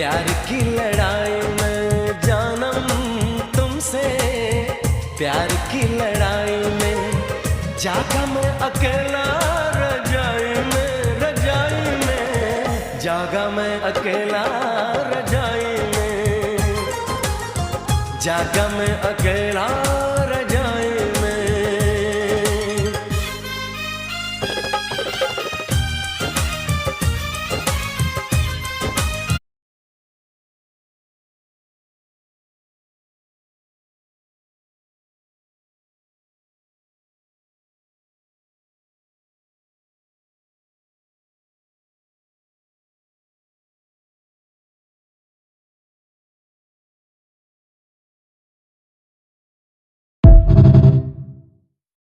प्यार की लड़ाई में जानम तुमसे, प्यार की लड़ाई में जागा मैं अकेला रजाई में, रजाई में जागा मैं अकेला रजाई में, जागा मैं अकेला